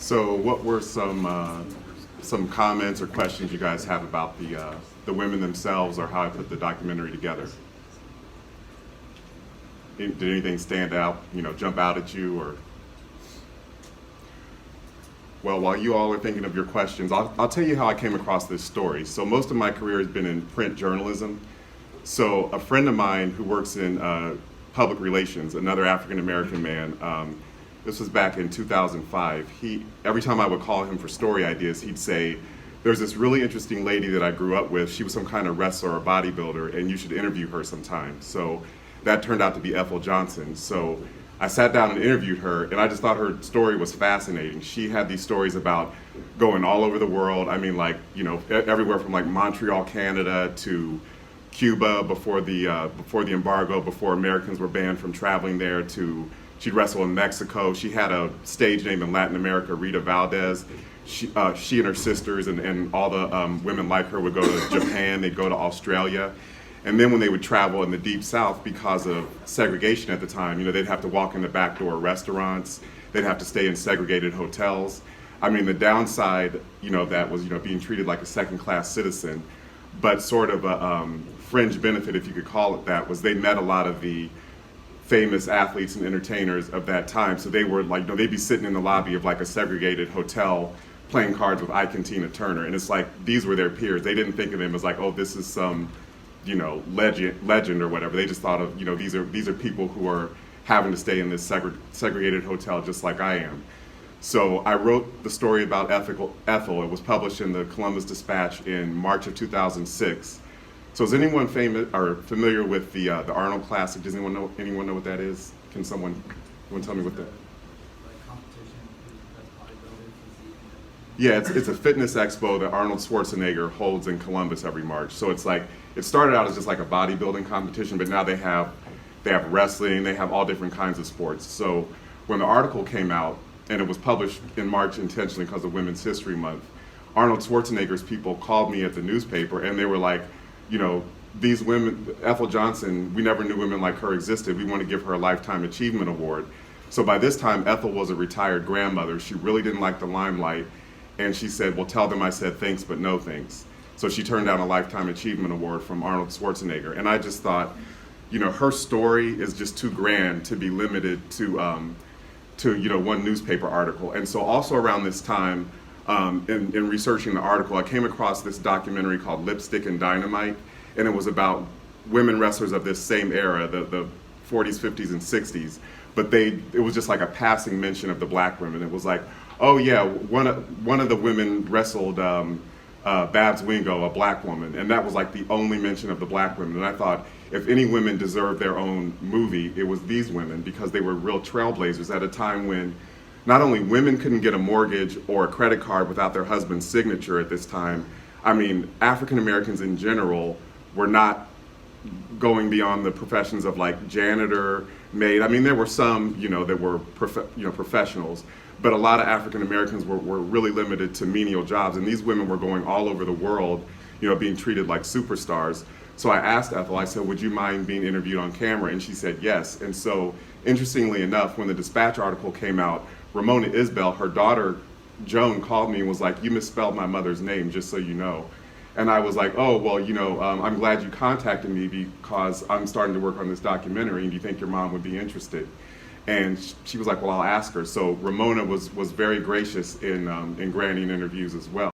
So, what were some comments or questions you guys have about the women themselves, or how I put the documentary together? Did anything stand out? Jump out at you, or? Well, while you all are thinking of your questions, I'll tell you how I came across this story. So, most of my career has been in print journalism. So, a friend of mine who works in public relations, another African American man. This was back in 2005. Every time I would call him for story ideas, he'd say, "There's this really interesting lady that I grew up with. She was some kind of wrestler or bodybuilder, and you should interview her sometime." So that turned out to be Ethel Johnson. So I sat down and interviewed her, and I just thought her story was fascinating. She had these stories about going all over the world. I mean, everywhere from like Montreal, Canada, to Cuba before the embargo, before Americans were banned from traveling there, to she'd wrestle in Mexico. She had a stage name in Latin America, Rita Valdez. She and her sisters and all the women like her would go to Japan. They'd go to Australia. And then when they would travel in the Deep South, because of segregation at the time, they'd have to walk in the back door of restaurants. They'd have to stay in segregated hotels. I mean, the downside, of that was, being treated like a second-class citizen. But sort of a fringe benefit, if you could call it that, was they met a lot of the famous athletes and entertainers of that time. So they were like, they'd be sitting in the lobby of like a segregated hotel playing cards with Ike and Tina Turner. And it's like, these were their peers. They didn't think of them as like, oh, this is some, legend or whatever. They just thought of, these are people who are having to stay in this segregated hotel just like I am. So I wrote the story about Ethel. It was published in the Columbus Dispatch in March of 2006. So is anyone familiar with the Arnold Classic? Does anyone know what that is? Can someone tell me what that? Like competition for best bodybuilder physique. Yeah, it's a fitness expo that Arnold Schwarzenegger holds in Columbus every March. So it's like, it started out as just like a bodybuilding competition, but now they have wrestling, they have all different kinds of sports. So when the article came out, and it was published in March intentionally because of Women's History Month, Arnold Schwarzenegger's people called me at the newspaper, and they were like, these women, Ethel Johnson, we never knew women like her existed. We want to give her a Lifetime Achievement Award. So by this time, Ethel was a retired grandmother. She really didn't like the limelight. And she said, well, tell them I said thanks, but no thanks. So she turned down a Lifetime Achievement Award from Arnold Schwarzenegger. And I just thought, her story is just too grand to be limited to one newspaper article. And so also around this time, in researching the article, I came across this documentary called Lipstick and Dynamite, and it was about women wrestlers of this same era, the 40s, 50s, and 60s. But it was just like a passing mention of the black women. It was like, oh yeah, one of the women wrestled Babs Wingo, a black woman, and that was like the only mention of the black women. And I thought, if any women deserved their own movie, it was these women, because they were real trailblazers at a time when not only women couldn't get a mortgage or a credit card without their husband's signature at this time. I mean, African Americans in general were not going beyond the professions of like janitor, maid. I mean, there were some, that were professionals, but a lot of African Americans were really limited to menial jobs, and these women were going all over the world, being treated like superstars. So I asked Ethel, I said, would you mind being interviewed on camera? And she said yes. And so, interestingly enough, when the Dispatch article came out, Ramona Isbell, her daughter Joan, called me and was like, you misspelled my mother's name, just so you know. And I was like, oh, well, I'm glad you contacted me because I'm starting to work on this documentary, and do you think your mom would be interested? And she was like, well, I'll ask her. So Ramona was very gracious in granting interviews as well.